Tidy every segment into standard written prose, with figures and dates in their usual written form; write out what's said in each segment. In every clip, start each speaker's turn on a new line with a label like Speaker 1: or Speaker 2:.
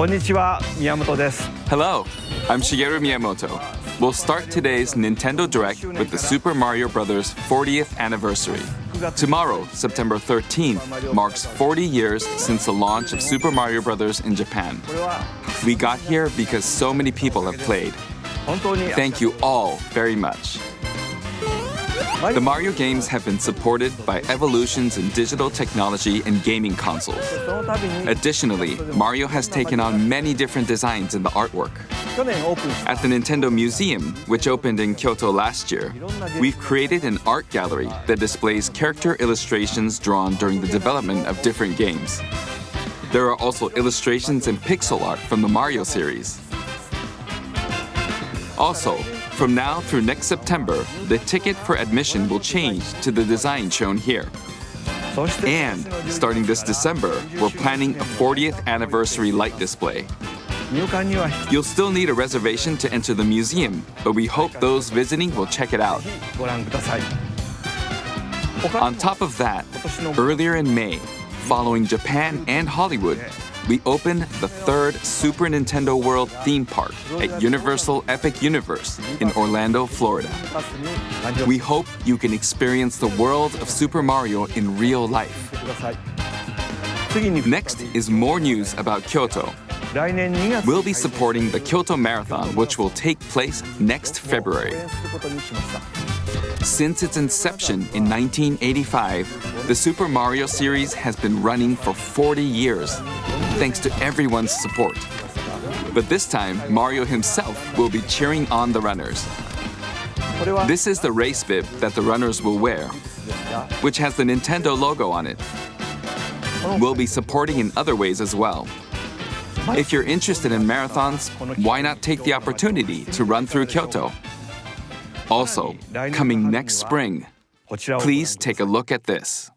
Speaker 1: Konnichiwa, Miyamoto desu.
Speaker 2: Hello, I'm Shigeru Miyamoto. We'll start today's Nintendo Direct with the Super Mario Bros. 40th anniversary. Tomorrow, September 13th, marks 40 years since the launch of Super Mario Bros. In Japan. We got here because so many people have played. Thank you all very much. The Mario games have been supported by evolutions in digital technology and gaming consoles. Additionally, Mario has taken on many different designs in the artwork. At the Nintendo Museum, which opened in Kyoto last year, we've created an art gallery that displays character illustrations drawn during the development of different games. There are also illustrations and pixel art from the Mario series. Also, from now through next September, the ticket for admission will change to the design shown here. And starting this December, we're planning a 40th anniversary light display. You'll still need a reservation to enter the museum, but we hope those visiting will check it out. On top of that, earlier in May, following Japan and Hollywood, we opened the third Super Nintendo World theme park at Universal Epic Universe in Orlando, Florida. We hope you can experience the world of Super Mario in real life. Next is more news about Kyoto. We'll be supporting the Kyoto Marathon, which will take place next February. Since its inception in 1985, the Super Mario series has been running for 40 years, thanks to everyone's support. But this time, Mario himself will be cheering on the runners. This is the race bib that the runners will wear, which has the Nintendo logo on it. We'll be supporting in other ways as well. If you're interested in marathons, why not take the opportunity to run through Kyoto? Also, coming next spring, please take a look at this.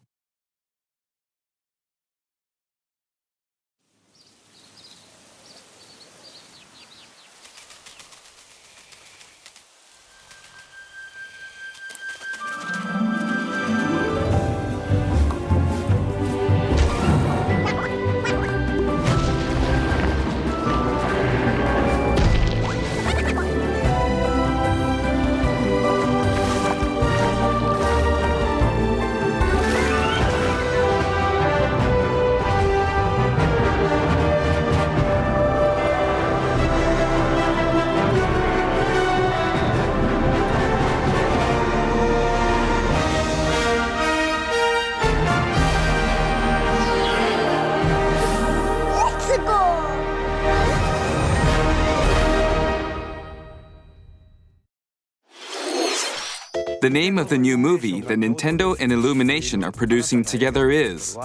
Speaker 2: The name of the new movie that Nintendo and Illumination are producing together is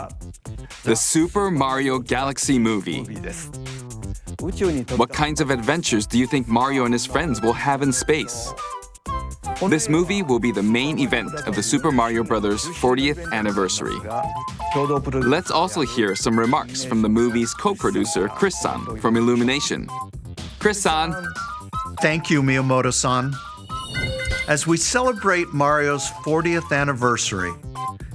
Speaker 2: the Super Mario Galaxy Movie. What kinds of adventures do you think Mario and his friends will have in space? This movie will be the main event of the Super Mario Bros. 40th anniversary. Let's also hear some remarks from the movie's co-producer, Chris-san, from Illumination. Chris-san.
Speaker 3: Thank you, Miyamoto-san. As we celebrate Mario's 40th anniversary,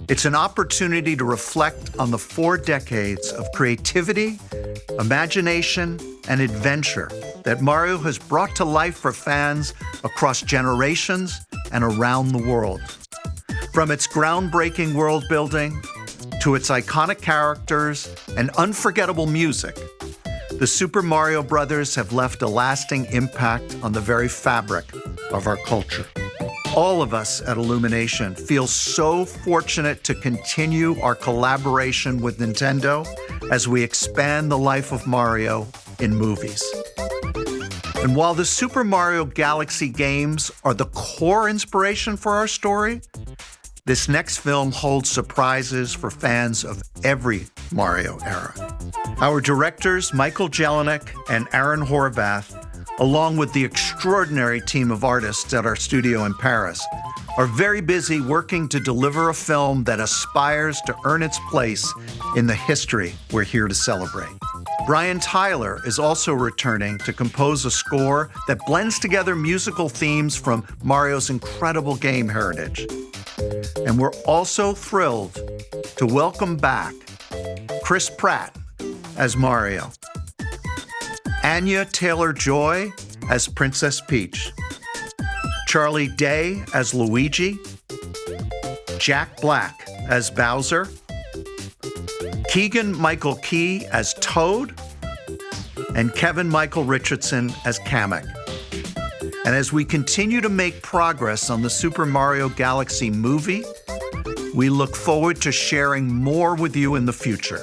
Speaker 3: it's an opportunity to reflect on the 4 decades of creativity, imagination, and adventure that Mario has brought to life for fans across generations and around the world. From its groundbreaking world building to its iconic characters and unforgettable music, the Super Mario Brothers have left a lasting impact on the very fabric of our culture. All of us at Illumination feel so fortunate to continue our collaboration with Nintendo as we expand the life of Mario in movies. And while the Super Mario Galaxy games are the core inspiration for our story, this next film holds surprises for fans of every Mario era. Our directors, Michael Jelinek and Aaron Horvath, along with the extraordinary team of artists at our studio in Paris, are very busy working to deliver a film that aspires to earn its place in the history we're here to celebrate. Brian Tyler is also returning to compose a score that blends together musical themes from Mario's incredible game heritage. And we're also thrilled to welcome back Chris Pratt as Mario. Anya Taylor-Joy as Princess Peach, Charlie Day as Luigi, Jack Black as Bowser, Keegan-Michael Key as Toad, and Kevin Michael Richardson as Kamek. And as we continue to make progress on the Super Mario Galaxy movie, we look forward to sharing more with you in the future.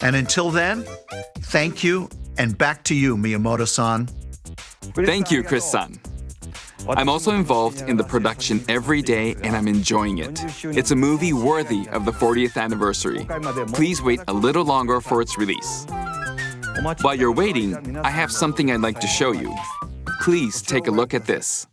Speaker 3: And until then, thank you, and back to you, Miyamoto-san.
Speaker 2: Thank you, Chris-san. I'm also involved in the production every day, and I'm enjoying it. It's a movie worthy of the 40th anniversary. Please wait a little longer for its release. While you're waiting, I have something I'd like to show you. Please take a look at this.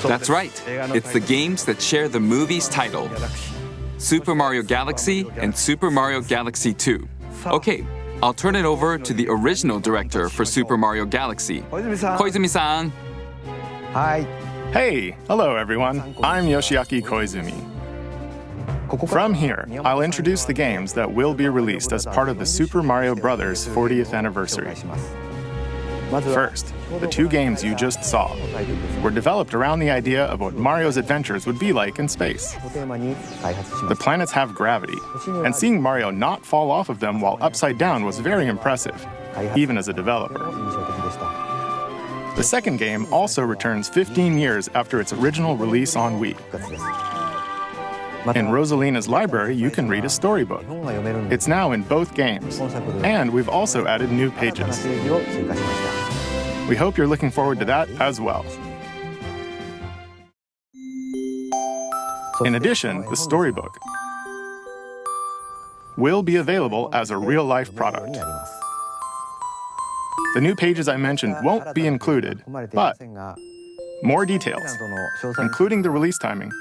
Speaker 2: That's right. It's the games that share the movie's title. Super Mario Galaxy and Super Mario Galaxy 2. Okay, I'll turn it over to the original director for Super Mario Galaxy, Koizumi-san.
Speaker 1: Hi.
Speaker 4: Hey, hello everyone. I'm Yoshiaki Koizumi. From here, I'll introduce the games that will be released as part of the Super Mario Bros. 40th anniversary. First, the two games you just saw were developed around the idea of what Mario's adventures would be like in space. The planets have gravity, and seeing Mario not fall off of them while upside down was very impressive, even as a developer. The second game also returns 15 years after its original release on Wii. In Rosalina's library, you can read a storybook. It's now in both games, and we've also added new pages. We hope you're looking forward to that as well. In addition, the storybook will be available as a real-life product. The new pages I mentioned won't be included, but more details, including the release timing,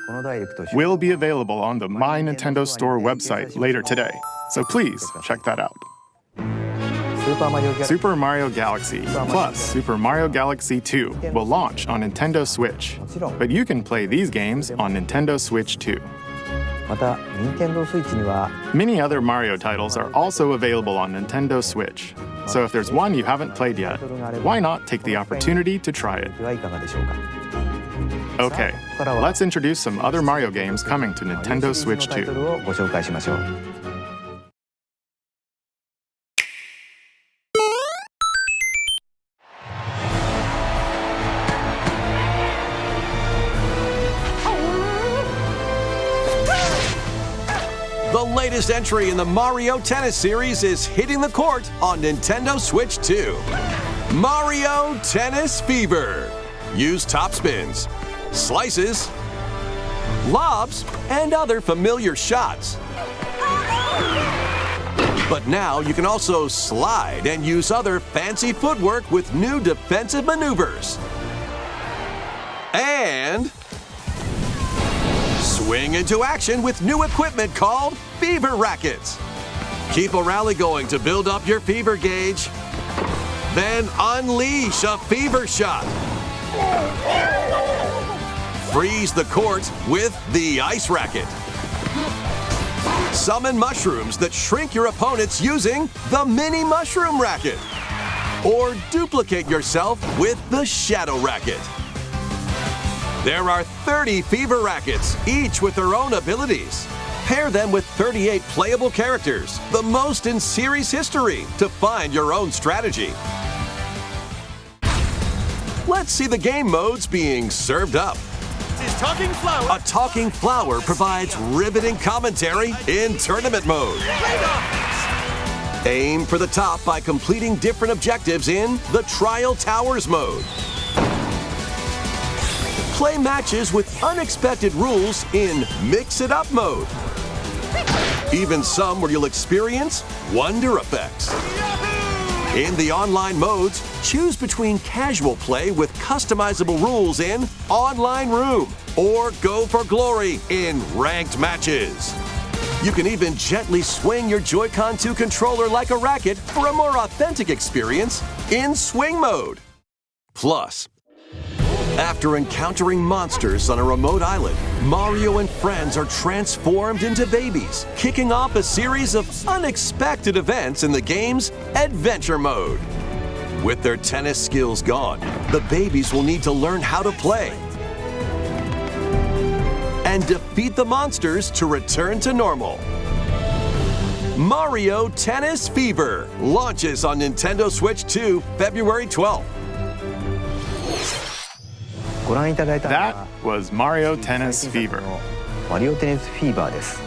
Speaker 4: will be available on the My Nintendo Store website later today, so please check that out. Super Mario Galaxy plus Super Mario Galaxy 2 will launch on Nintendo Switch, but you can play these games on Nintendo Switch too. Many other Mario titles are also available on Nintendo Switch, so if there's one you haven't played yet, why not take the opportunity to try it? Okay, let's introduce some other Mario games coming to Nintendo Switch 2.
Speaker 1: ご紹介しましょう。
Speaker 5: The latest entry in the Mario Tennis series is hitting the court on Nintendo Switch 2. Mario Tennis Fever. Use top spins, slices, lobs, and other familiar shots. But now you can also slide and use other fancy footwork with new defensive maneuvers. And swing into action with new equipment called Fever Rackets. Keep a rally going to build up your fever gauge. Then unleash a fever shot. Freeze the court with the Ice Racket. Summon mushrooms that shrink your opponents using the Mini Mushroom Racket. Or duplicate yourself with the Shadow Racket. There are 30 Fever Rackets, each with their own abilities. Pair them with 38 playable characters, the most in series history, to find your own strategy. Let's see the game modes being served up. A talking flower provides riveting commentary in tournament mode. Aim for the top by completing different objectives in the Trial Towers mode. Play matches with unexpected rules in Mix It Up mode. Even some where you'll experience wonder effects. In the online modes, choose between casual play with customizable rules in Online Room or Go for Glory in ranked matches. You can even gently swing your Joy-Con 2 controller like a racket for a more authentic experience in Swing mode. Plus, after encountering monsters on a remote island, Mario and friends are transformed into babies, kicking off a series of unexpected events in the game's Adventure mode. With their tennis skills gone, the babies will need to learn how to play and defeat the monsters to return to normal. Mario Tennis Fever launches on Nintendo Switch 2 February 12th.
Speaker 4: That was Mario Tennis Fever.
Speaker 1: マリオテニスフィーバーです。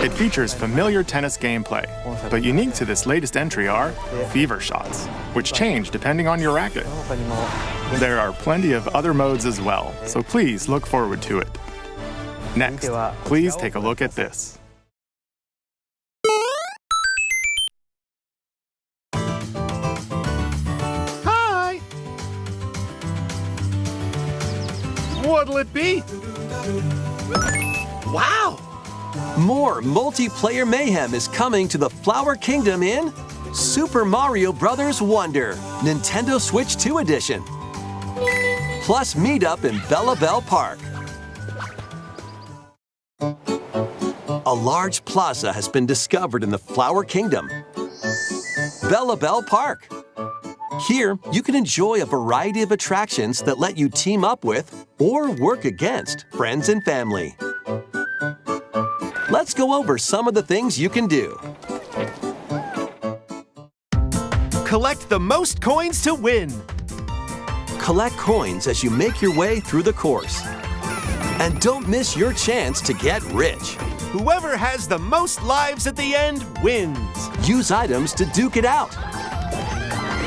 Speaker 4: It features familiar tennis gameplay, but unique to this latest entry are fever shots, which change depending on your racket. There are plenty of other modes as well, so please look forward to it. Next, please take a look at this.
Speaker 6: Hi! What'll it be?
Speaker 5: Wow! More multiplayer mayhem is coming to the Flower Kingdom in Super Mario Bros. Wonder, Nintendo Switch 2 Edition. Plus meet up in Bella Bell Park. A large plaza has been discovered in the Flower Kingdom, Bella Bell Park. Here, you can enjoy a variety of attractions that let you team up with or work against friends and family. Let's go over some of the things you can do.
Speaker 6: Collect the most coins to win.
Speaker 5: Collect coins as you make your way through the course. And don't miss your chance to get rich.
Speaker 6: Whoever has the most lives at the end wins.
Speaker 5: Use items to duke it out.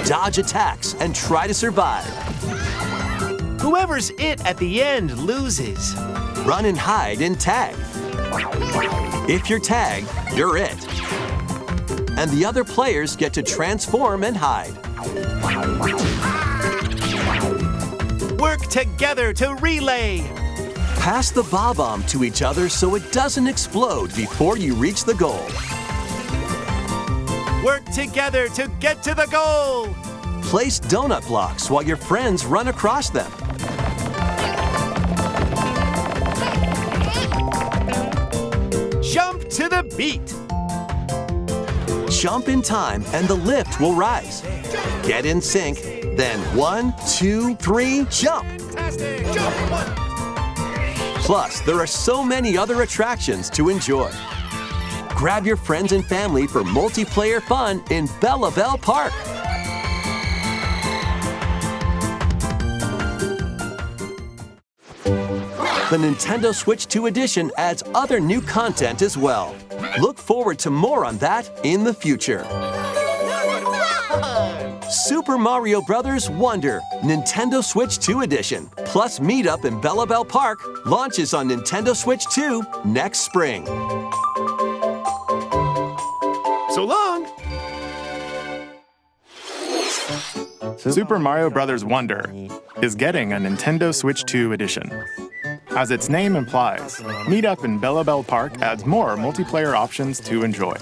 Speaker 5: Dodge attacks and try to survive.
Speaker 6: Whoever's it at the end loses.
Speaker 5: Run and hide and tag. If you're tagged, you're it. And the other players get to transform and hide.
Speaker 6: Work together to relay.
Speaker 5: Pass the bob-omb to each other so it doesn't explode before you reach the goal.
Speaker 6: Work together to get to the goal.
Speaker 5: Place donut blocks while your friends run across them.
Speaker 6: Jump to the beat.
Speaker 5: Jump in time and the lift will rise. Get in sync, then 1, 2, 3, jump. Plus, there are so many other attractions to enjoy. Grab your friends and family for multiplayer fun in Bella Bell Park. The Nintendo Switch 2 edition adds other new content as well. Look forward to more on that in the future. Super Mario Bros. Wonder Nintendo Switch 2 edition plus Meetup in Bella Bell Park launches on Nintendo Switch 2 next spring.
Speaker 6: So long!
Speaker 4: Super Mario Bros. Wonder is getting a Nintendo Switch 2 edition. As its name implies, Meetup in Bella Bell Park adds more multiplayer options to enjoy.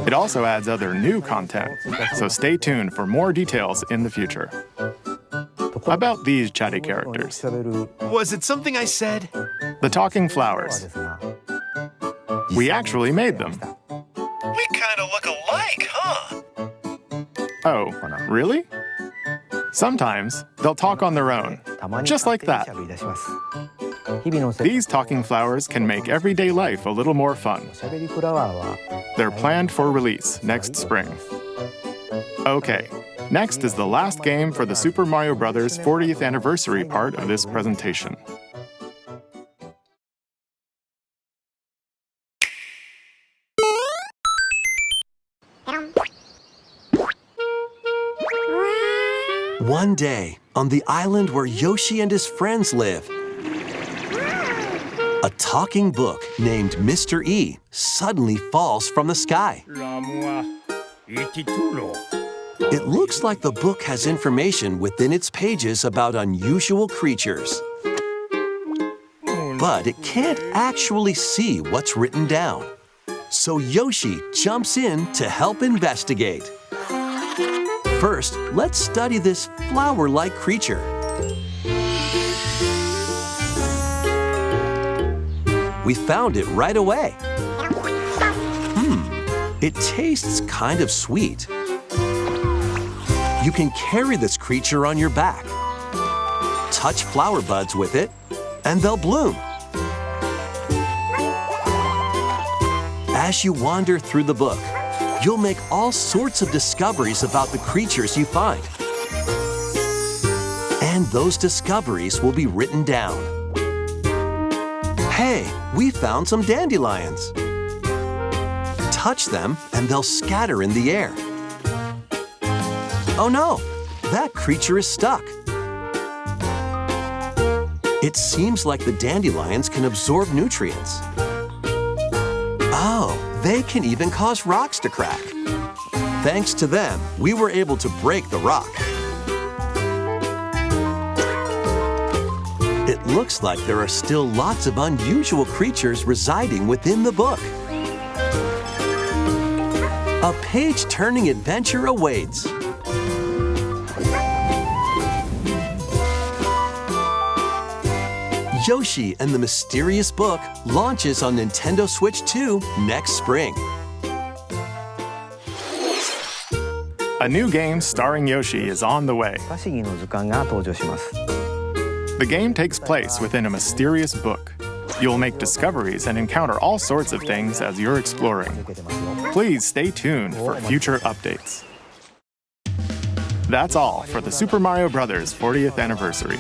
Speaker 4: It also adds other new content, so stay tuned for more details in the future. About these chatty characters,
Speaker 6: Was it something I said?
Speaker 4: the talking flowers. We actually made them.
Speaker 6: We kind of look alike, huh?
Speaker 4: Oh, really? Sometimes they'll talk on their own, just like that. These talking flowers can make everyday life a little more fun. They're planned for release next spring. Okay, next is the last game for the Super Mario Bros. 40th anniversary part of this presentation.
Speaker 5: One day, on the island where Yoshi and his friends live, a talking book named Mr. E suddenly falls from the sky. It looks like the book has information within its pages about unusual creatures. But it can't actually see what's written down. So Yoshi jumps in to help investigate. First, let's study this flower-like creature. We found it right away. It tastes kind of sweet. You can carry this creature on your back. Touch flower buds with it, and they'll bloom. As you wander through the book, you'll make all sorts of discoveries about the creatures you find. And those discoveries will be written down. Hey, we found some dandelions. Touch them and they'll scatter in the air. Oh no, that creature is stuck. It seems like the dandelions can absorb nutrients. Oh, they can even cause rocks to crack. Thanks to them, we were able to break the rock. It looks like there are still lots of unusual creatures residing within the book. A page-turning adventure awaits. Yoshi and the Mysterious Book launches on Nintendo Switch 2 next spring.
Speaker 4: A new game starring Yoshi is on the way.
Speaker 1: 不可思議の図鑑が登場します。
Speaker 4: The game takes place within a mysterious book. You'll make discoveries and encounter all sorts of things as you're exploring. Please stay tuned for future updates. That's all for the Super Mario Bros. 40th anniversary.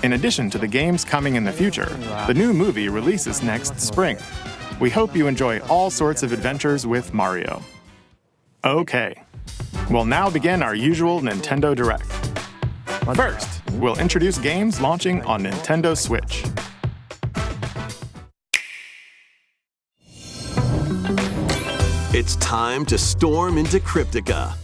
Speaker 4: In addition to the games coming in the future, the new movie releases next spring. We hope you enjoy all sorts of adventures with Mario. Okay, we'll now begin our usual Nintendo Direct. First, we'll introduce games launching on Nintendo Switch.
Speaker 5: It's time to storm into Cryptica.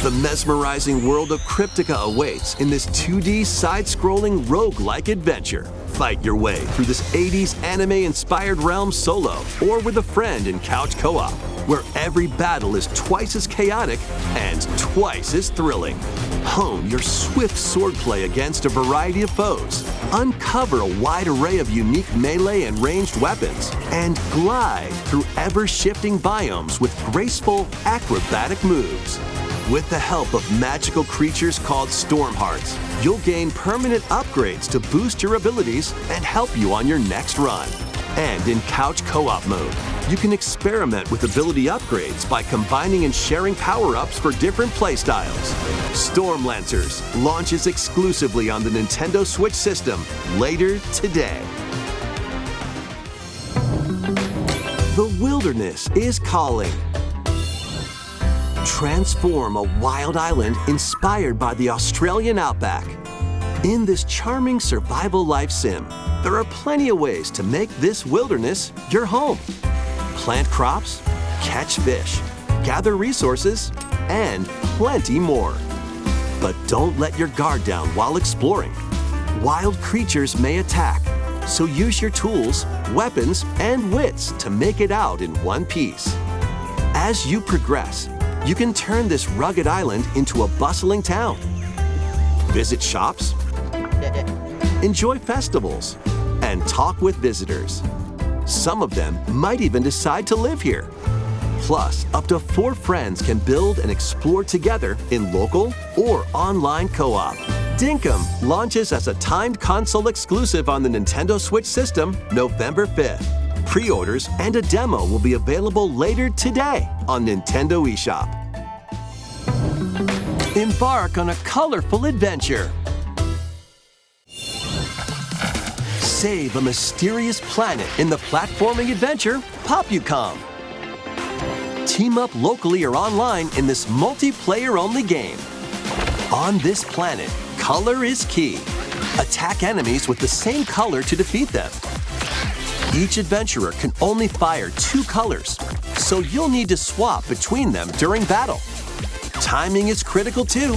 Speaker 5: The mesmerizing world of Cryptica awaits in this 2D side-scrolling roguelike adventure. Fight your way through this 80s anime-inspired realm solo or with a friend in couch co-op, where every battle is twice as chaotic and twice as thrilling. Hone your swift swordplay against a variety of foes, uncover a wide array of unique melee and ranged weapons, and glide through ever-shifting biomes with graceful, acrobatic moves. With the help of magical creatures called Storm Hearts, you'll gain permanent upgrades to boost your abilities and help you on your next run. And in Couch Co-op mode, you can experiment with ability upgrades by combining and sharing power-ups for different playstyles. Storm Lancers launches exclusively on the Nintendo Switch system later today. The wilderness is calling. Transform a wild island inspired by the Australian outback. In this charming survival life sim, there are plenty of ways to make this wilderness your home. Plant crops, catch fish, gather resources, and plenty more. But don't let your guard down while exploring. Wild creatures may attack, so use your tools, weapons, and wits to make it out in one piece. As you progress, you can turn this rugged island into a bustling town. Visit shops, enjoy festivals, and talk with visitors. Some of them might even decide to live here. Plus, up to 4 friends can build and explore together in local or online co-op. Dinkum launches as a timed console exclusive on the Nintendo Switch system November 5th. Pre-orders and a demo will be available later today on Nintendo eShop. Embark on a colorful adventure. Save a mysterious planet in the platforming adventure Popucom. Team up locally or online in this multiplayer-only game. On this planet, color is key. Attack enemies with the same color to defeat them. Each adventurer can only fire 2 colors, so you'll need to swap between them during battle. Timing is critical too.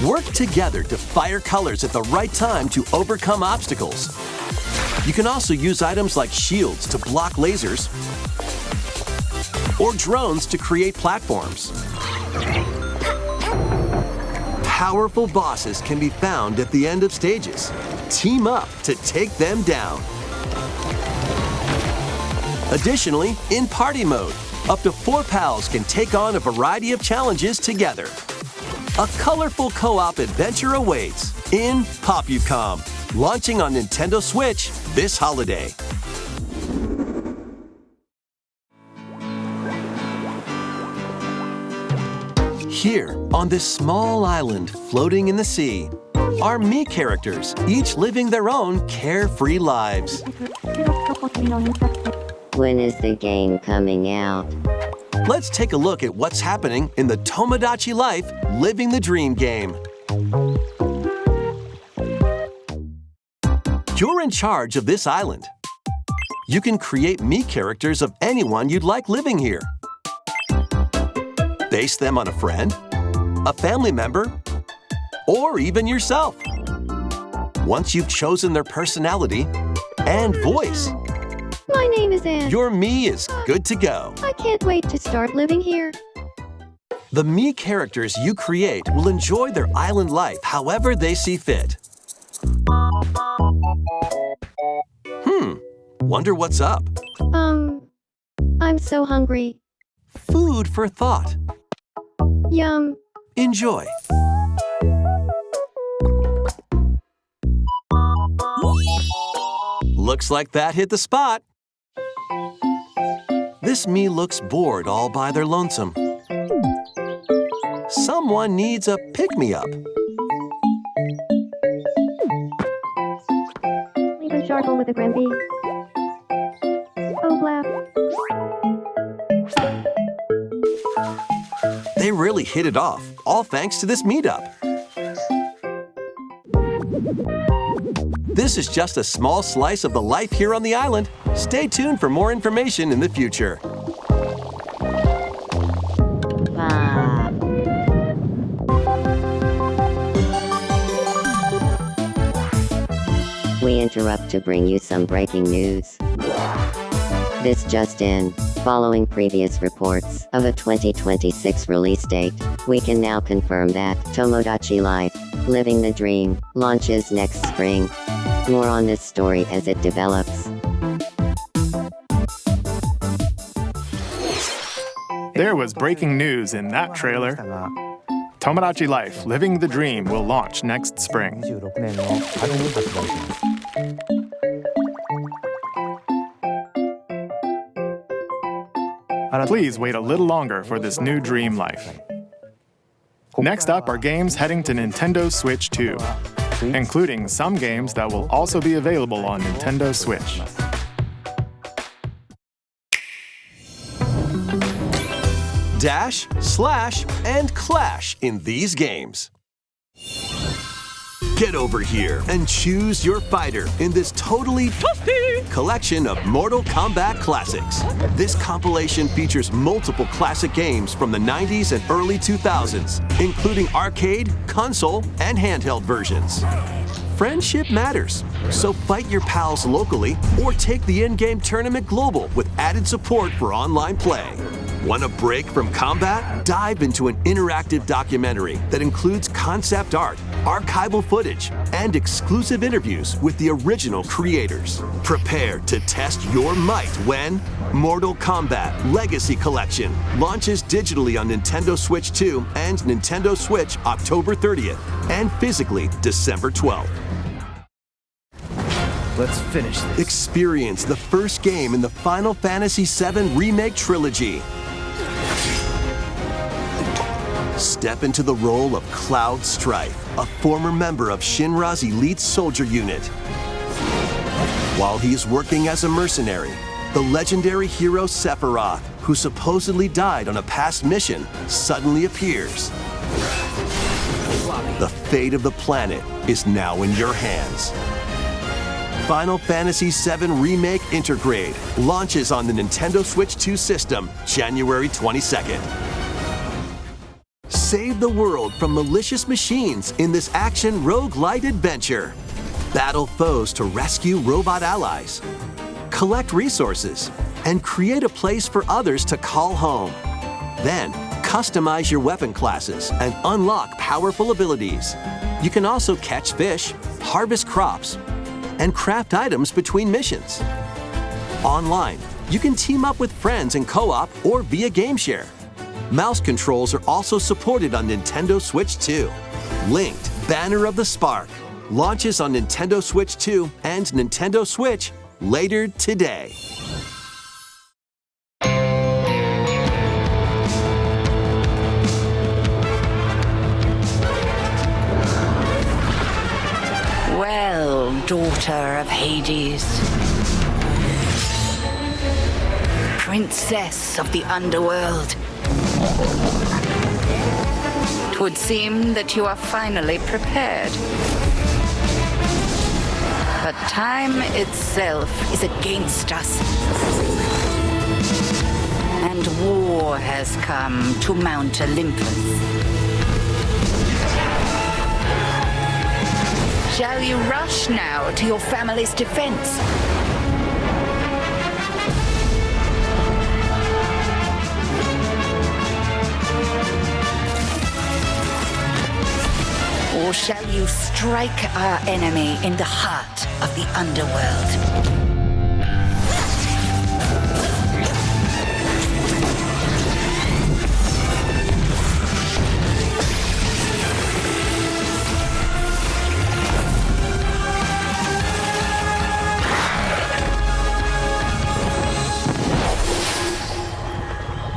Speaker 5: Work together to fire colors at the right time to overcome obstacles. You can also use items like shields to block lasers or drones to create platforms. Powerful bosses can be found at the end of stages. Team up to take them down. Additionally, in party mode, up to 4 pals can take on a variety of challenges together. A colorful co-op adventure awaits in Popucom, launching on Nintendo Switch this holiday. Here, on this small island floating in the sea, are Mii characters, each living their own carefree lives.
Speaker 7: When is the game coming out?
Speaker 5: Let's take a look at what's happening in the Tomodachi Life Living the Dream game. You're in charge of this island. You can create Mii characters of anyone you'd like living here. Base them on a friend, a family member, or even yourself. Once you've chosen their personality and voice,
Speaker 8: My name is Anne.
Speaker 5: your Mii is good to go.
Speaker 8: I can't wait to start living here.
Speaker 5: The Mii characters you create will enjoy their island life however they see fit. Wonder what's up?
Speaker 8: I'm so hungry.
Speaker 5: Food for thought.
Speaker 8: Yum.
Speaker 5: Enjoy. Looks like that hit the spot. This Mii looks bored all by their lonesome. Someone needs a pick-me-up.
Speaker 8: Even charcoal with a Gramby. Oh, blap.
Speaker 5: They really hit it off, all thanks to this meetup. This is just a small slice of the life here on the island. Stay tuned for more information in the future.
Speaker 7: Ah. We interrupt to bring you some breaking news. This just in. Following previous reports of a 2026 release date, we can now confirm that Tomodachi Life Living the Dream launches next spring. More on this story as it develops.
Speaker 4: There was breaking news in that trailer. Tomodachi Life Living the Dream will launch next spring.
Speaker 1: 26年の春に発売します。
Speaker 4: Please wait a little longer for this new dream life. Next up are games heading to Nintendo Switch 2, including some games that will also be available on Nintendo Switch.
Speaker 5: Dash, slash, and clash in these games. Get over here and choose your fighter in this totally toasty collection of Mortal Kombat classics. This compilation features multiple classic games from the 90s and early 2000s, including arcade, console, and handheld versions. Friendship matters, so fight your pals locally or take the in-game tournament global with added support for online play. Want a break from combat? Dive into an interactive documentary that includes concept art, archival footage, and exclusive interviews with the original creators. Prepare to test your might when Mortal Kombat Legacy Collection launches digitally on Nintendo Switch 2 and Nintendo Switch October 30th and physically December 12th.
Speaker 6: Let's finish this.
Speaker 5: Experience the first game in the Final Fantasy VII Remake Trilogy. Step into the role of Cloud Strife, a former member of Shinra's elite soldier unit. While he is working as a mercenary, the legendary hero Sephiroth, who supposedly died on a past mission, suddenly appears. The fate of the planet is now in your hands. Final Fantasy VII Remake Intergrade launches on the Nintendo Switch 2 system January 22nd. Save the world from malicious machines in this action roguelite adventure. Battle foes to rescue robot allies. Collect resources and create a place for others to call home. Then, customize your weapon classes and unlock powerful abilities. You can also catch fish, harvest crops, and craft items between missions. Online, you can team up with friends in co-op or via game share. Mouse controls are also supported on Nintendo Switch 2. Linked Banner of the Spark launches on Nintendo Switch 2 and Nintendo Switch later today.
Speaker 9: Well, daughter of Hades, princess of the underworld, 'twould seem that you are finally prepared. But time itself is against us, and war has come to Mount Olympus. Shall you rush now to your family's defense? Or shall you strike our enemy in the heart of the underworld?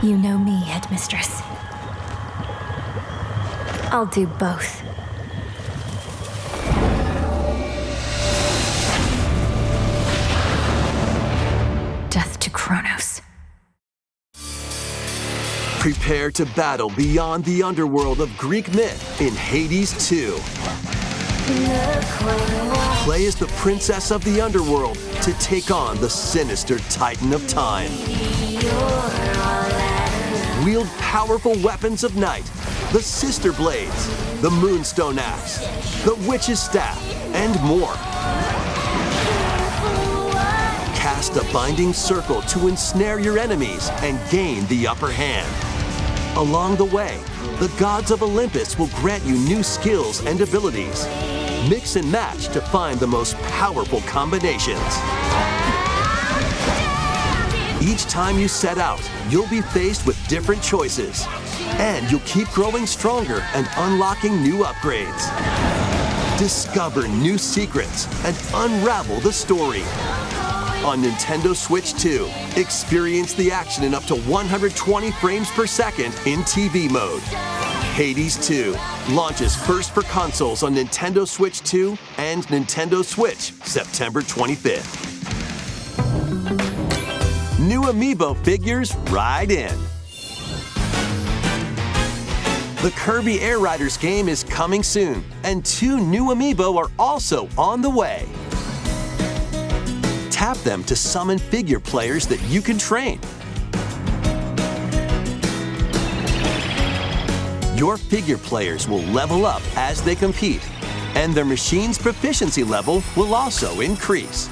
Speaker 8: You know me, Headmistress. I'll do both. Death to Kronos.
Speaker 5: Prepare to battle beyond the underworld of Greek myth in Hades 2. Play as the princess of the underworld to take on the sinister Titan of Time. Wield powerful weapons of night, the Sister Blades, the Moonstone Axe, the Witch's Staff, and more. Cast a binding circle to ensnare your enemies and gain the upper hand. Along the way, the gods of Olympus will grant you new skills and abilities. Mix and match to find the most powerful combinations. Each time you set out, you'll be faced with different choices. And you'll keep growing stronger and unlocking new upgrades. Discover new secrets and unravel the story. On Nintendo Switch 2, experience the action in up to 120 frames per second in TV mode. Hades 2 launches first for consoles on Nintendo Switch 2 and Nintendo Switch September 25th. New Amiibo figures ride in. The Kirby Air Riders game is coming soon, and 2 new Amiibo are also on the way. Tap them to summon figure players that you can train. Your figure players will level up as they compete, and their machine's proficiency level will also increase.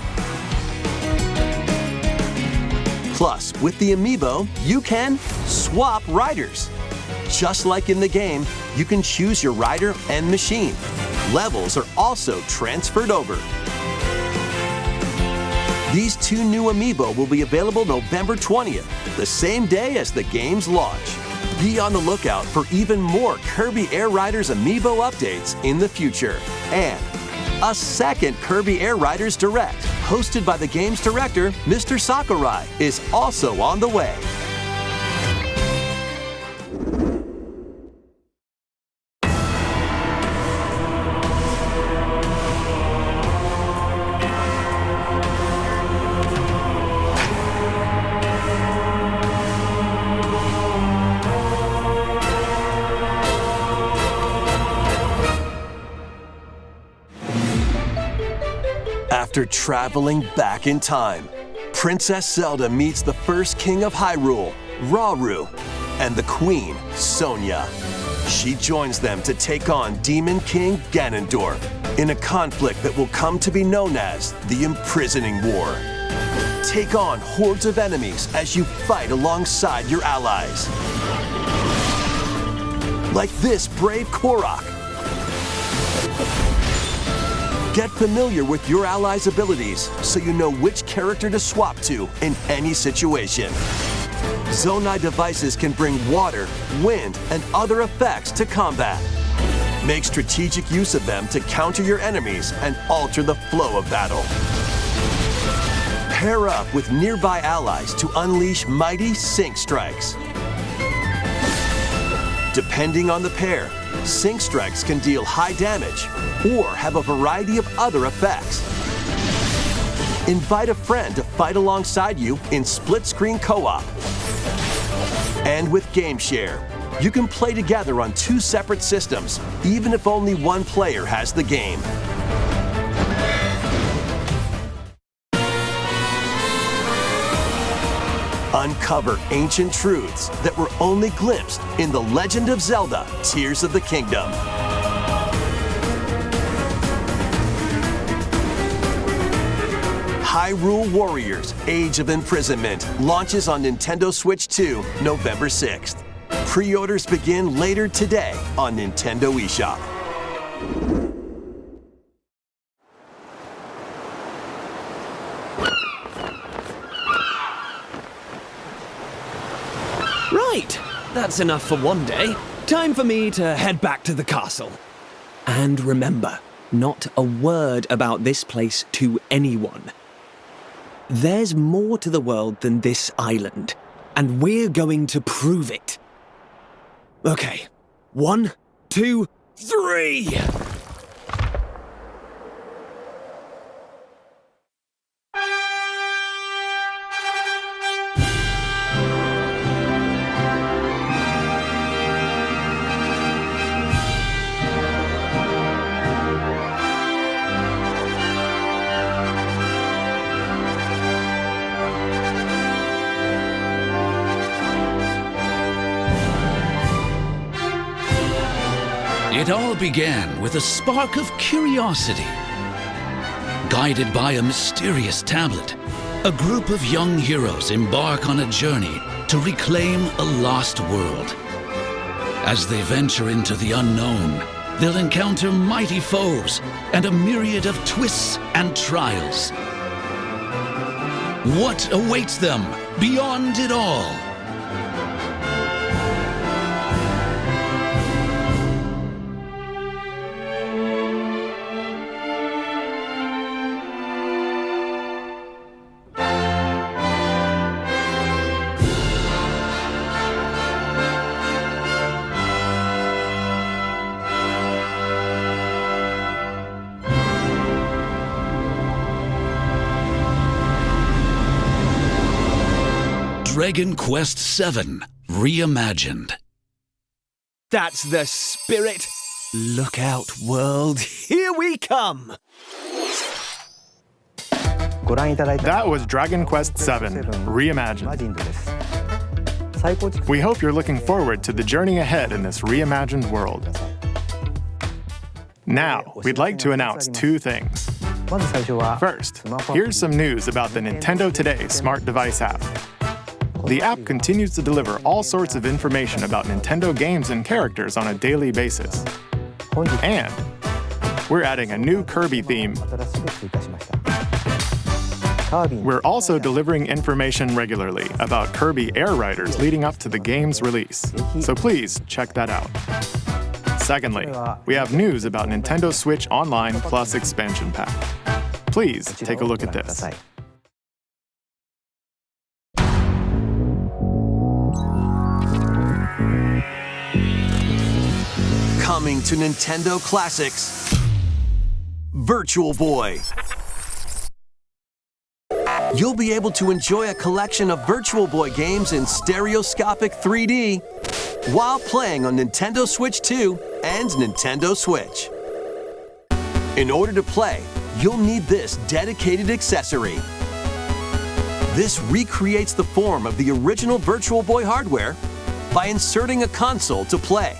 Speaker 5: Plus, with the Amiibo, you can swap riders. Just like in the game, you can choose your rider and machine. Levels are also transferred over. These 2 new Amiibo will be available November 20th, the same day as the game's launch. Be on the lookout for even more Kirby Air Riders Amiibo updates in the future. And a second Kirby Air Riders Direct, hosted by the game's director, Mr. Sakurai, is also on the way. After traveling back in time, Princess Zelda meets the first king of Hyrule, Rauru, and the queen, Sonia. She joins them to take on Demon King Ganondorf in a conflict that will come to be known as the Imprisoning War. Take on hordes of enemies as you fight alongside your allies. Like this brave Korok. Get familiar with your allies' abilities so you know which character to swap to in any situation. Zonai devices can bring water, wind, and other effects to combat. Make strategic use of them to counter your enemies and alter the flow of battle. Pair up with nearby allies to unleash mighty sync strikes. Depending on the pair, sync strikes can deal high damage or have a variety of other effects. Invite a friend to fight alongside you in split-screen co-op. And with GameShare, you can play together on 2 separate systems, even if only one player has the game. Uncover ancient truths that were only glimpsed in The Legend of Zelda: Tears of the Kingdom. Hyrule Warriors: Age of Imprisonment launches on Nintendo Switch 2 November 6th. Pre-orders begin later today on Nintendo eShop.
Speaker 10: Right, that's enough for one day. Time for me to head back to the castle. And remember, not a word about this place to anyone. There's more to the world than this island, and we're going to prove it. Okay, 1, 2, 3!
Speaker 11: It all began with a spark of curiosity. Guided by a mysterious tablet, a group of young heroes embark on a journey to reclaim a lost world. As they venture into the unknown, they'll encounter mighty foes and a myriad of twists and trials. What awaits them beyond it all? Dragon Quest VII Reimagined.
Speaker 10: That's the spirit. Look out, world. Here we come.
Speaker 4: That was Dragon Quest VII Reimagined. We hope you're looking forward to the journey ahead in this reimagined world. Now, we'd like to announce two things. First, here's some news about the Nintendo Today smart device app. The app continues to deliver all sorts of information about Nintendo games and characters on a daily basis. And we're adding a new Kirby theme. We're also delivering information regularly about Kirby Air Riders leading up to the game's release, so please check that out. Secondly, we have news about Nintendo Switch Online Plus Expansion Pack. Please take a look at this.
Speaker 5: Coming to Nintendo Classics, Virtual Boy. You'll be able to enjoy a collection of Virtual Boy games in stereoscopic 3D while playing on Nintendo Switch 2 and Nintendo Switch. In order to play, you'll need this dedicated accessory. This recreates the form of the original Virtual Boy hardware by inserting a console to play.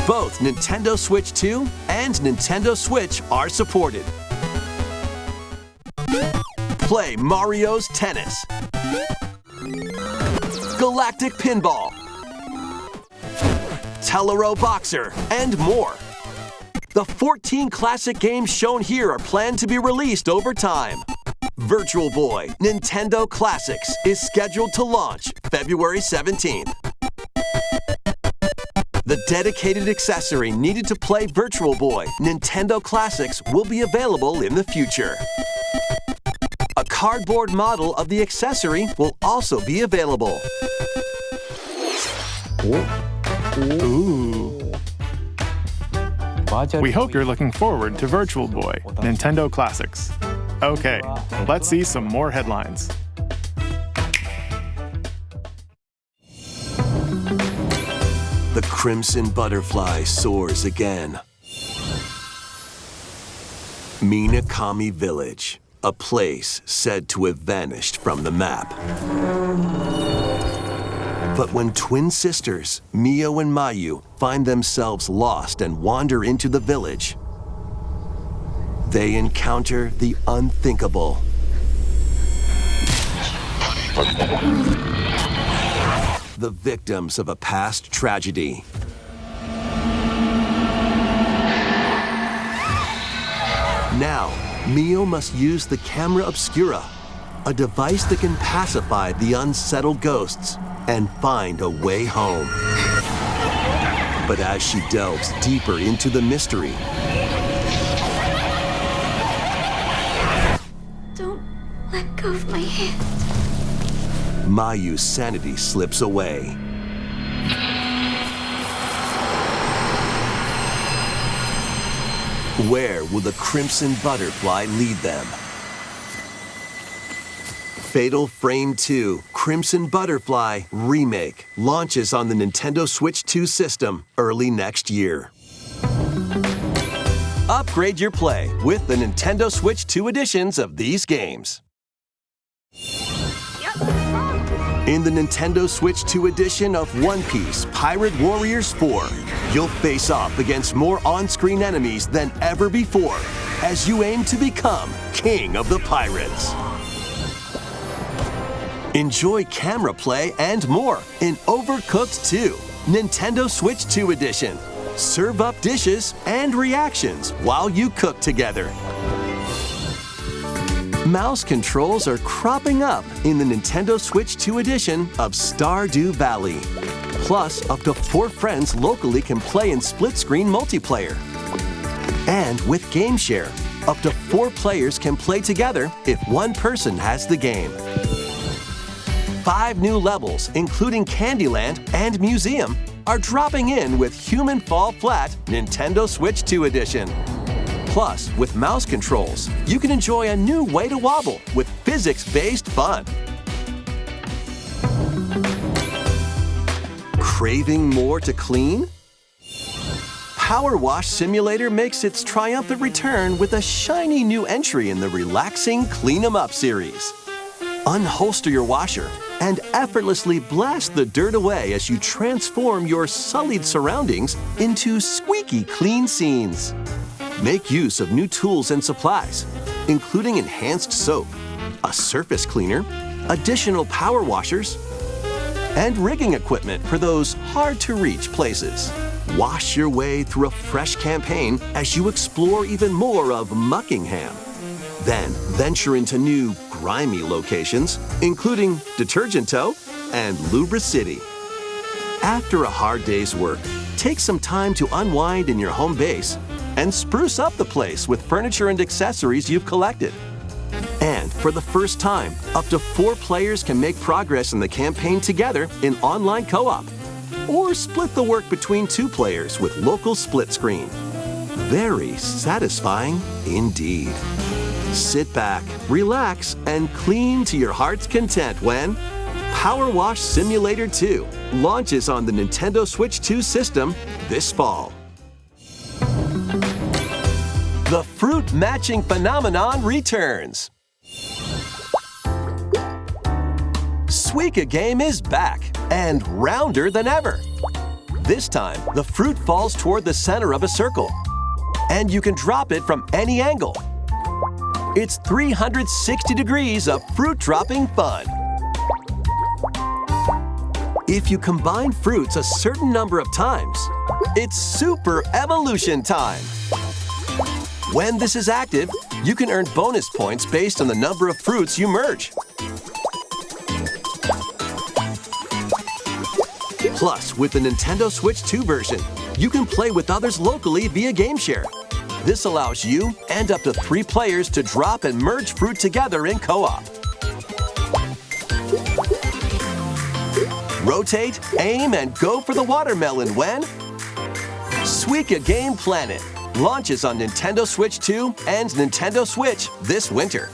Speaker 5: Both Nintendo Switch 2 and Nintendo Switch are supported. Play Mario's Tennis, Galactic Pinball, Telero Boxer, and more. The 14 classic games shown here are planned to be released over time. Virtual Boy Nintendo Classics is scheduled to launch February 17th. The dedicated accessory needed to play Virtual Boy Nintendo Classics will be available in the future. A cardboard model of the accessory will also be available.
Speaker 4: Ooh. We hope you're looking forward to Virtual Boy Nintendo Classics. Okay, let's see some more headlines.
Speaker 5: The Crimson Butterfly soars again. Minakami Village, a place said to have vanished from the map. But when twin sisters, Mio and Mayu, find themselves lost and wander into the village, they encounter the unthinkable. The victims of a past tragedy. Now, Mio must use the camera obscura, a device that can pacify the unsettled ghosts and find a way home. But as she delves deeper into the mystery,
Speaker 8: Don't let go of my hand.
Speaker 5: Mayu's sanity slips away. Where will the Crimson Butterfly lead them? Fatal Frame 2 Crimson Butterfly Remake launches on the Nintendo Switch 2 system early next year. Upgrade your play with the Nintendo Switch 2 editions of these games. In the Nintendo Switch 2 edition of One Piece Pirate Warriors 4, you'll face off against more on-screen enemies than ever before as you aim to become King of the Pirates. Enjoy camera play and more in Overcooked 2, Nintendo Switch 2 edition. Serve up dishes and reactions while you cook together. Mouse controls are cropping up in the Nintendo Switch 2 edition of Stardew Valley. Plus, up to 4 friends locally can play in split-screen multiplayer. And with Game Share, up to 4 players can play together if one person has the game. 5 new levels, including Candyland and Museum, are dropping in with Human Fall Flat Nintendo Switch 2 edition. Plus, with mouse controls, you can enjoy a new way to wobble with physics-based fun. Craving more to clean? Power Wash Simulator makes its triumphant return with a shiny new entry in the relaxing Clean 'em Up series. Unholster your washer and effortlessly blast the dirt away as you transform your sullied surroundings into squeaky clean scenes. Make use of new tools and supplies, including enhanced soap, a surface cleaner, additional power washers, and rigging equipment for those hard-to-reach places. Wash your way through a fresh campaign as you explore even more of Muckingham. Then venture into new, grimy locations, including Detergent Toe and Lubra City. After a hard day's work, take some time to unwind in your home base and spruce up the place with furniture and accessories you've collected. And for the first time, up to 4 players can make progress in the campaign together in online co-op, or split the work between 2 players with local split screen. Very satisfying indeed. Sit back, relax, and clean to your heart's content when Power Wash Simulator 2 launches on the Nintendo Switch 2 system this fall. The fruit matching phenomenon returns. Suika Game is back and rounder than ever. This time, the fruit falls toward the center of a circle, and you can drop it from any angle. It's 360 degrees of fruit dropping fun. If you combine fruits a certain number of times, it's Super Evolution time. When this is active, you can earn bonus points based on the number of fruits you merge. Plus, with the Nintendo Switch 2 version, you can play with others locally via GameShare. This allows you and up to 3 players to drop and merge fruit together in co-op. Rotate, aim, and go for the watermelon when Suika Game Planet launches on Nintendo Switch 2 and Nintendo Switch this winter.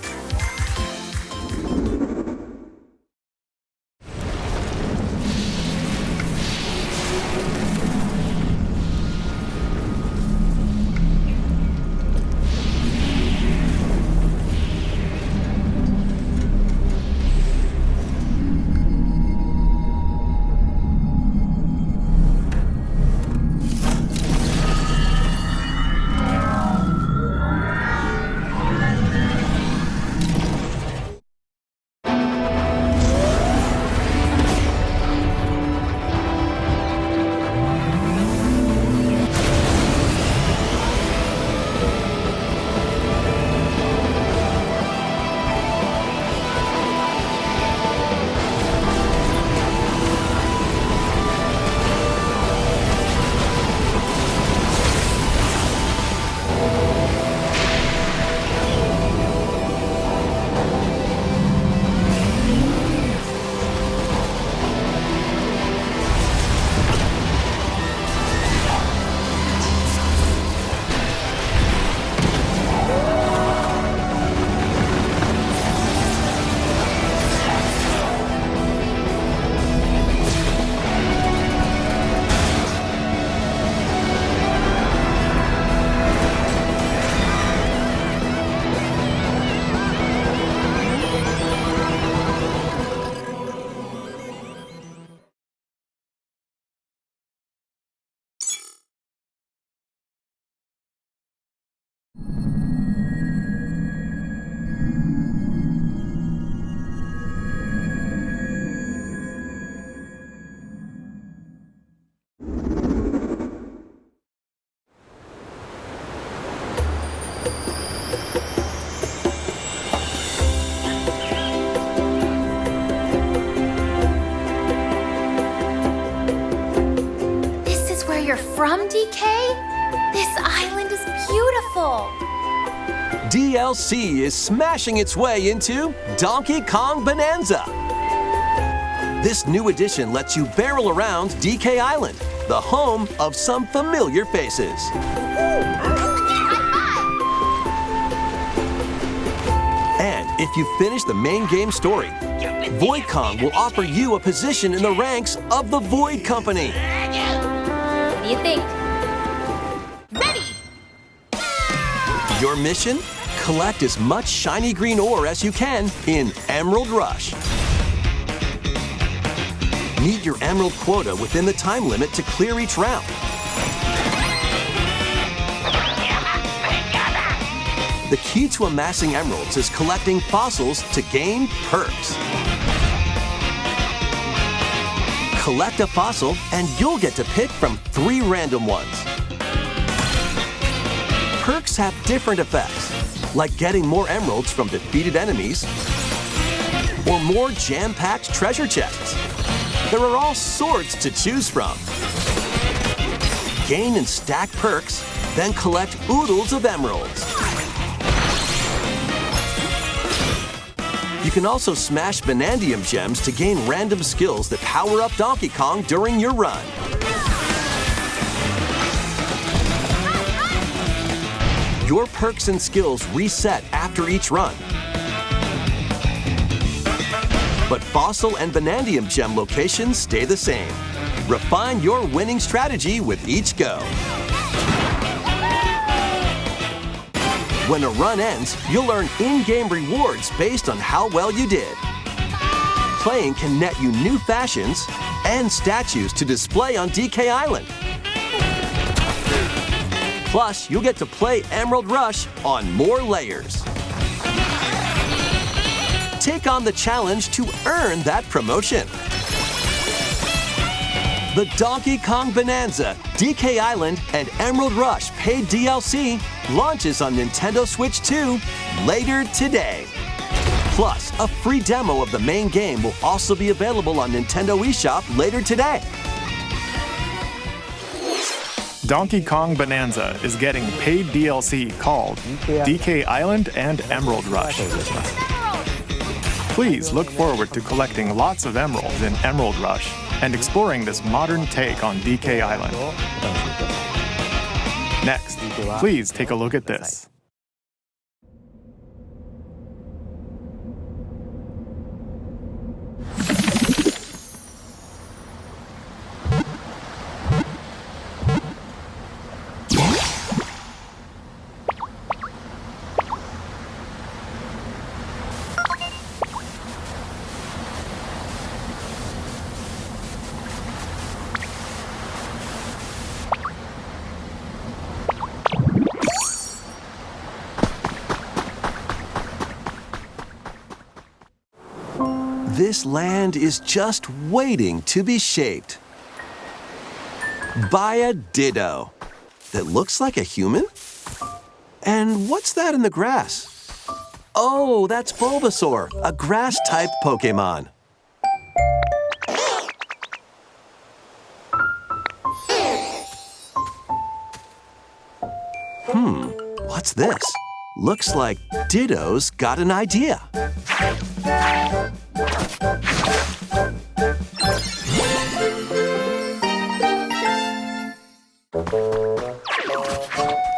Speaker 8: From DK? This island is beautiful.
Speaker 5: DLC is smashing its way into Donkey Kong Bonanza. This new edition lets you barrel around DK Island, the home of some familiar faces. If you finish the main game story, Void Kong will offer you a position in the ranks of the Void Company.
Speaker 8: What do you think? Ready!
Speaker 5: Your mission? Collect as much shiny green ore as you can in Emerald Rush. Meet your emerald quota within the time limit to clear each round. The key to amassing emeralds is collecting fossils to gain perks. Collect a fossil and you'll get to pick from 3 random ones. Perks have different effects, like getting more emeralds from defeated enemies or more jam-packed treasure chests. There are all sorts to choose from. Gain and stack perks, then collect oodles of emeralds. You can also smash Vanadium gems to gain random skills that power up Donkey Kong during your run. Your perks and skills reset after each run. But Fossil and Vanadium gem locations stay the same. Refine your winning strategy with each go. When a run ends, you'll earn in-game rewards based on how well you did. Playing can net you new fashions and statues to display on DK Island. Plus, you'll get to play Emerald Rush on more layers. Take on the challenge to earn that promotion. The Donkey Kong Bonanza, DK Island, and Emerald Rush paid DLC launches on Nintendo Switch 2 later today. Plus, a free demo of the main game will also be available on Nintendo eShop later today.
Speaker 4: Donkey Kong Bonanza is getting paid DLC called DK Island and Emerald Rush. Please look forward to collecting lots of emeralds in Emerald Rush and exploring this modern take on DK Island. Next, please take a look at this.
Speaker 5: This land is just waiting to be shaped by a Ditto that looks like a human? And what's that in the grass? Oh, that's Bulbasaur, a grass-type Pokémon. What's this? Looks like Ditto's got an idea.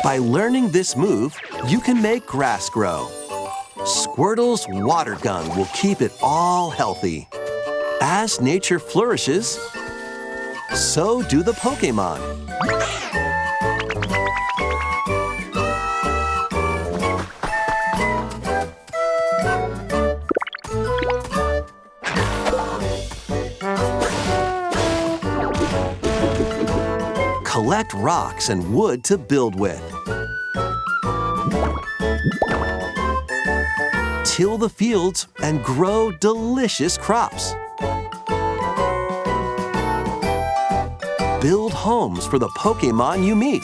Speaker 5: By learning this move, you can make grass grow. Squirtle's water gun will keep it all healthy. As nature flourishes, so do the Pokémon. Collect rocks and wood to build with. Till the fields and grow delicious crops. Build homes for the Pokémon you meet.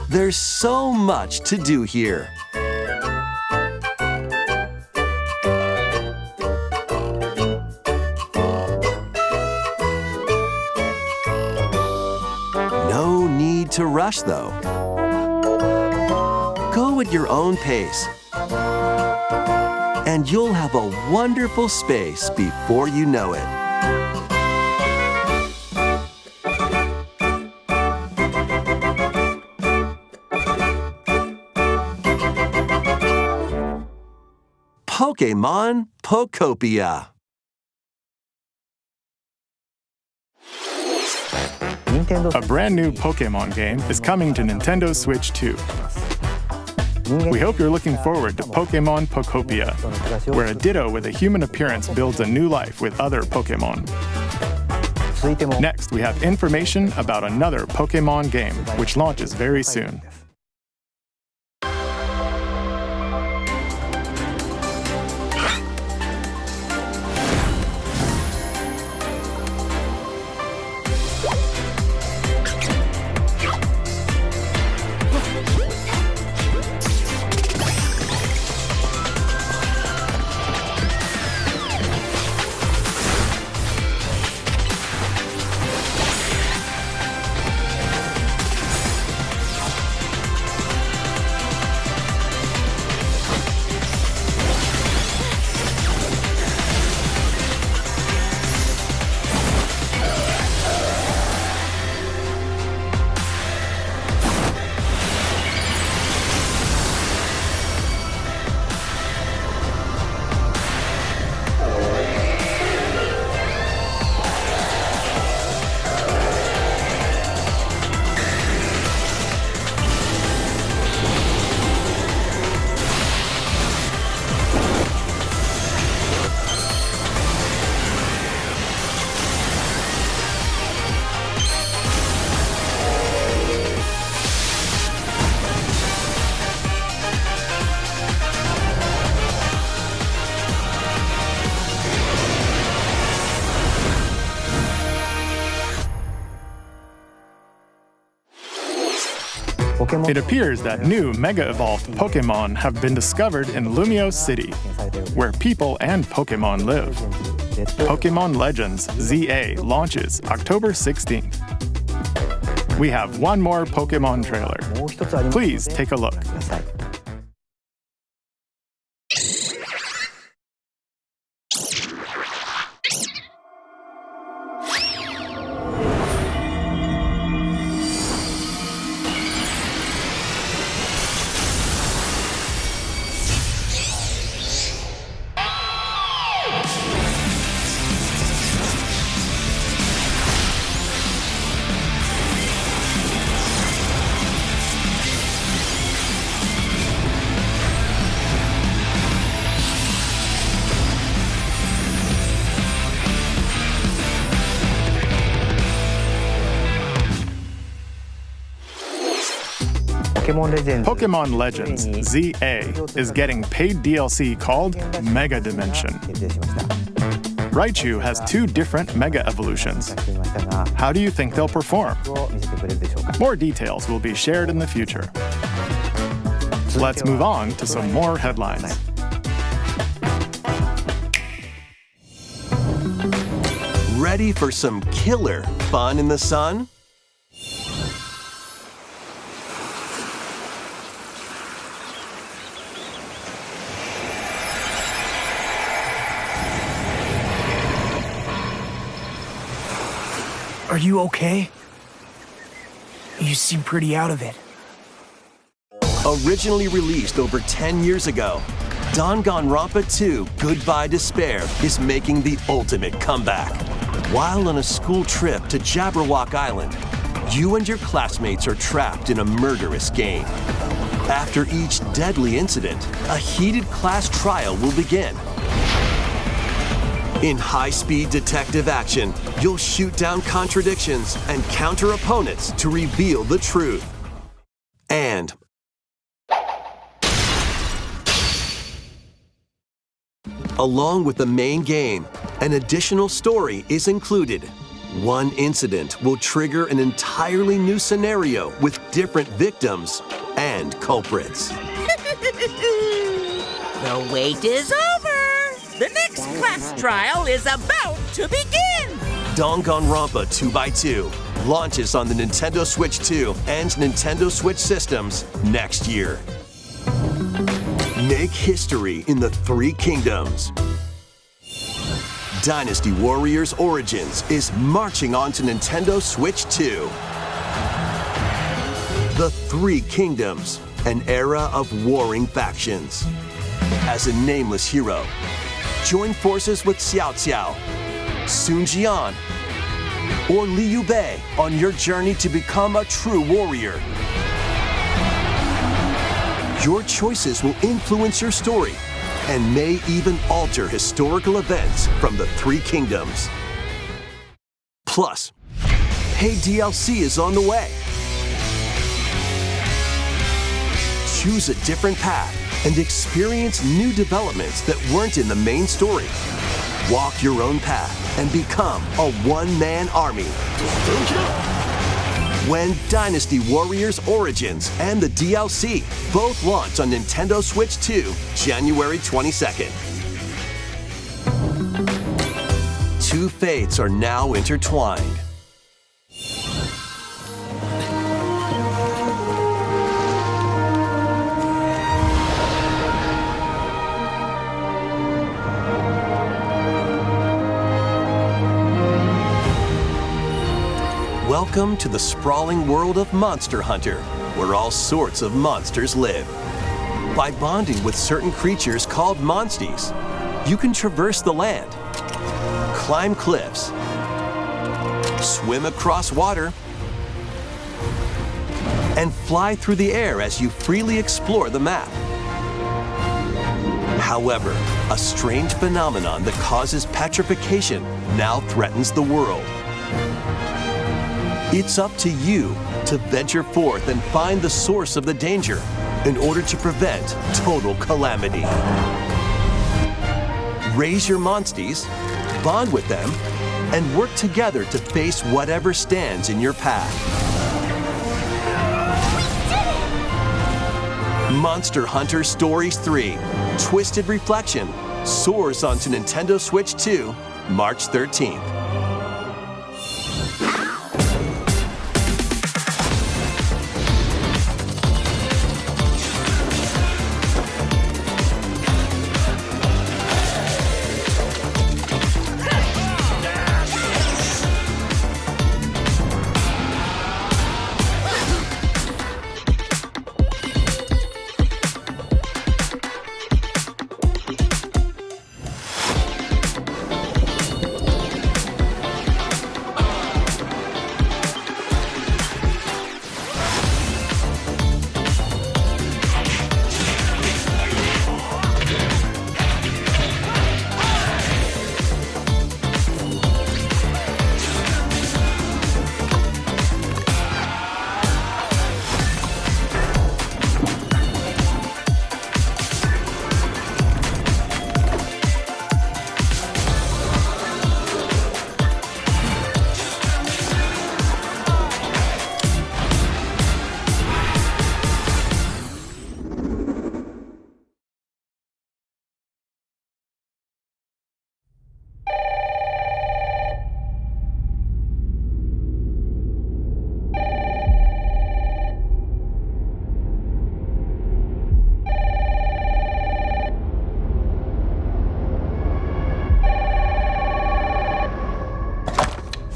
Speaker 5: There's so much to do here. No need to rush, though. Go at your own pace, and you'll have a wonderful space before you know it. Pokémon Pokopia.
Speaker 4: A brand new Pokémon game is coming to Nintendo Switch 2. We hope you're looking forward to Pokémon Pokopia, where a Ditto with a human appearance builds a new life with other Pokémon. Next, we have information about another Pokémon game, which launches very soon. It appears that new Mega Evolved Pokémon have been discovered in Lumio City, where people and Pokémon live. Pokémon Legends ZA launches October 16th. We have one more Pokémon trailer. Please take a look. Pokémon Legends ZA is getting paid DLC called Mega Dimension. Raichu has 2 different Mega Evolutions. How do you think they'll perform? More details will be shared in the future. Let's move on to some more headlines.
Speaker 5: Ready for some killer fun in the sun?
Speaker 6: Are you okay? You seem pretty out of it.
Speaker 5: Originally released over 10 years ago, Danganronpa 2 Goodbye Despair is making the ultimate comeback. While on a school trip to Jabberwock Island, you and your classmates are trapped in a murderous game. After each deadly incident, a heated class trial will begin. In high-speed detective action, you'll shoot down contradictions and counter opponents to reveal the truth. And along with the main game, an additional story is included. One incident will trigger an entirely new scenario with different victims and culprits.
Speaker 12: The wait is over! The next class trial is about to begin!
Speaker 5: Danganronpa 2x2 launches on the Nintendo Switch 2 and Nintendo Switch systems next year. Make history in the 3 kingdoms. Dynasty Warriors Origins is marching on to Nintendo Switch 2. The 3 Kingdoms, an era of warring factions. as a nameless hero. Join forces with Xiao Xiao, Sun Jian, or Liu Bei on your journey to become a true warrior. Your choices will influence your story and may even alter historical events from the Three Kingdoms. Plus, paid DLC is on the way. Choose a different path and experience new developments that weren't in the main story. Walk your own path and become a one-man army. When Dynasty Warriors Origins and the DLC both launch on Nintendo Switch 2, January 22nd. Two fates are now intertwined. Welcome to the sprawling world of Monster Hunter, where all sorts of monsters live. By bonding with certain creatures called monsties, you can traverse the land, climb cliffs, swim across water, and fly through the air as you freely explore the map. However, a strange phenomenon that causes petrification now threatens the world. It's up to you to venture forth and find the source of the danger in order to prevent total calamity. Raise your monsties, bond with them, and work together to face whatever stands in your path. Monster Hunter Stories 3: Twisted Reflection soars onto Nintendo Switch 2, March 13th.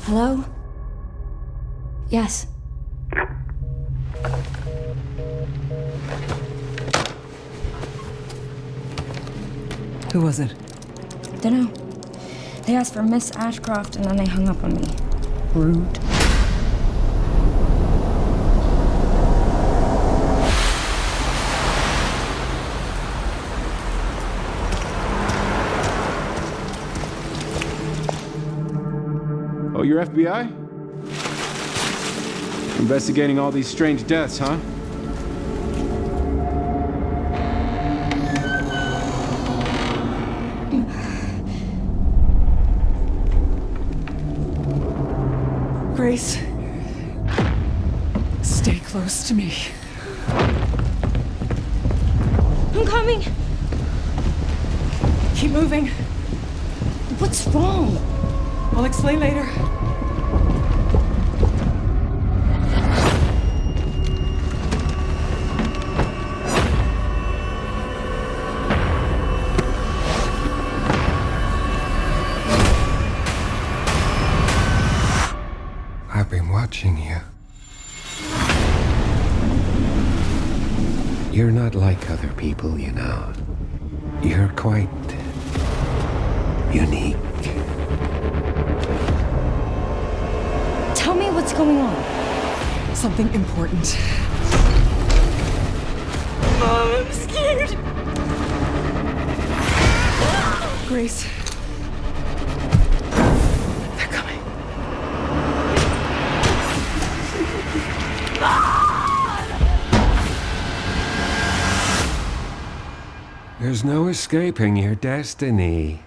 Speaker 13: Hello? Yes.
Speaker 14: Who was it?
Speaker 13: Dunno. They asked for Miss Ashcroft and then they hung up on me.
Speaker 14: Rude.
Speaker 15: Oh, you're FBI? Investigating all these strange deaths, huh?
Speaker 14: Grace, stay close to me.
Speaker 13: I'm coming.
Speaker 14: Keep moving.
Speaker 13: What's wrong?
Speaker 14: I'll explain later.
Speaker 16: I've been watching you. You're not like other people, you know. You're quite unique.
Speaker 13: Tell me what's going on.
Speaker 14: Something important.
Speaker 13: Mom, I'm scared.
Speaker 14: Grace. They're coming.
Speaker 16: There's no escaping your destiny.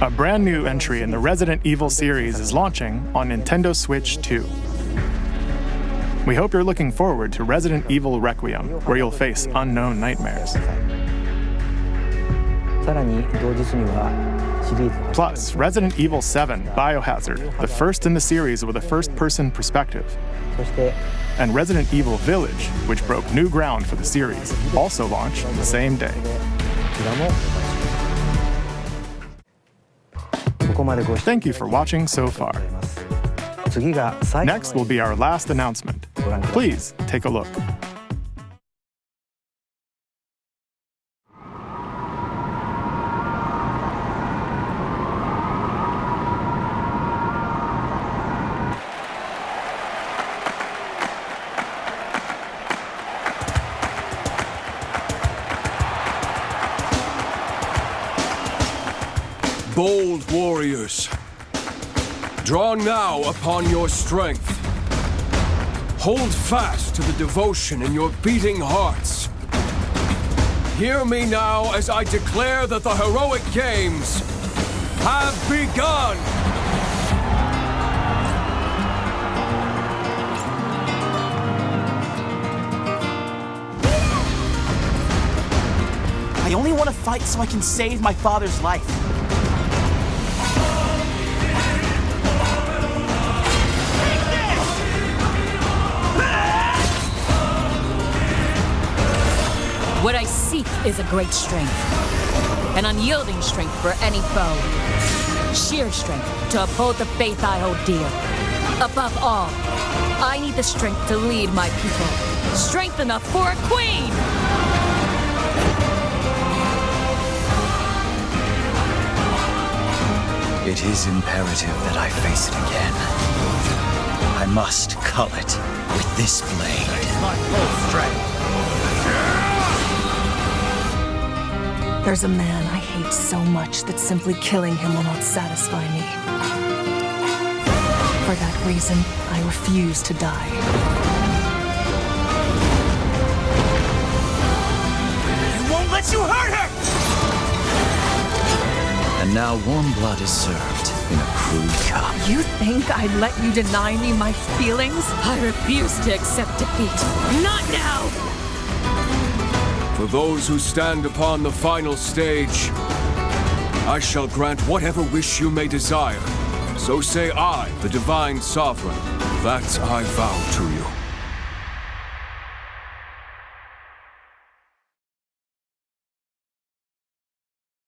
Speaker 4: A brand new entry in the Resident Evil series is launching on Nintendo Switch 2. We hope you're looking forward to Resident Evil Requiem, where you'll face unknown nightmares. Plus, Resident Evil 7 Biohazard, the first in the series with a first-person perspective. And Resident Evil Village, which broke new ground for the series, also launched the same day. Thank you for watching so far. Next will be our last announcement. Please take a look.
Speaker 5: Bold warriors, draw now upon your strength. Hold fast to the devotion in your beating hearts. Hear me now as I declare that the heroic games have begun!
Speaker 6: I only want to fight so I can save my father's life.
Speaker 17: What I seek is a great strength. An unyielding strength for any foe. Sheer strength to uphold the faith I hold dear. Above all, I need the strength to lead my people. Strength enough for a queen!
Speaker 18: It is imperative that I face it again. I must cull it with this blade. My full strength.
Speaker 19: There's a man I hate so much that simply killing him will not satisfy me. For that reason, I refuse to die.
Speaker 6: I won't let you hurt her!
Speaker 18: And now warm blood is served in a crude cup.
Speaker 19: You think I'd let you deny me my feelings?
Speaker 17: I refuse to accept defeat. Not now!
Speaker 5: For those who stand upon the final stage, I shall grant whatever wish you may desire. So say I, the Divine Sovereign, that I vow to you.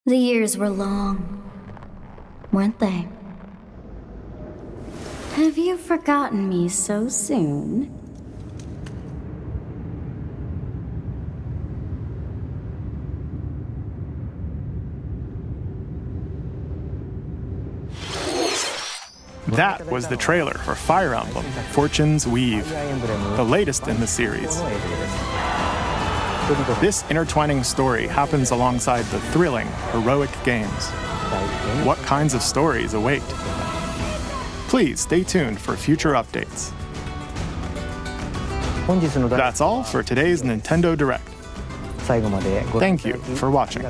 Speaker 20: The years were long, weren't they? Have you forgotten me so soon?
Speaker 4: That was the trailer for Fire Emblem, Fortune's Weave, the latest in the series. This intertwining story happens alongside the thrilling, heroic games. What kinds of stories await? Please stay tuned for future updates. That's all for today's Nintendo Direct. Thank you for watching.